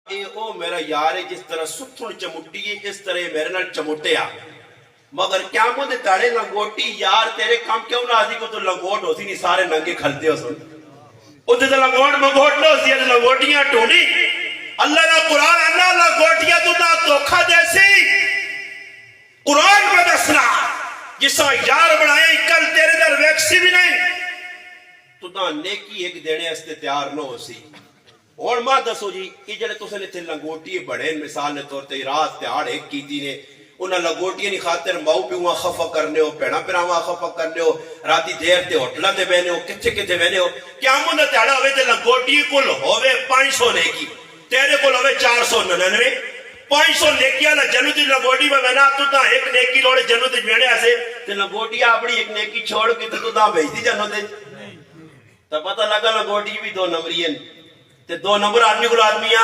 اے او میرا یار ہے جس طرح ستھن چمٹی ہے اس طرح میرے نال چمٹیا مگر کیا مجھے تاڑے لنگوٹی یار تیرے کام کیوں نہ آدھی کو تو لنگوٹ ہوتی نہیں سارے ننگے کھلتے ہو سن او تے لنگوٹ مگوٹ لو سی لنگوٹیاں ٹونی اللہ کا قرآن اللہ لنگوٹیاں تو نہ دھوکھا دیسی قرآن میں دسنا جسا یار بنائے کل تیرے در ویکسی بھی نہیں تو نہ نیکی ایک دینے اس تیار نہ ہو سی اور ماں دسو جی یہ جڑے تو سے نے تھے لنگوٹی بڑے مثال نے طور تے رات تیار ایک کی تھی نے انہاں لنگوٹیاں نہیں خاطر ماؤ پیواں خفا کرنے ہو پیڑا پیراواں خفا کرنے ہو راتی دیر تے ہوٹلہ تے بہنے ہو کتھے کتھے بہنے ہو کیا مندہ تیڑا ہوئے تے لنگوٹی کل ہوئے 500 نیکی تیرے کل ہوئے 499 500 نیکی اللہ جنو تی لنگوٹی میں بنا تو تا ایک نیکی لوڑے جنو تی بیڑے ایسے تے لنگوٹی اپنی ایک نیکی چھوڑ کے تو تا بھیج دی جنو تے تا پتہ لگا لنگوٹی بھی 2 نمبری ہیں تے 2 نمبر آدمی کو آدمیاں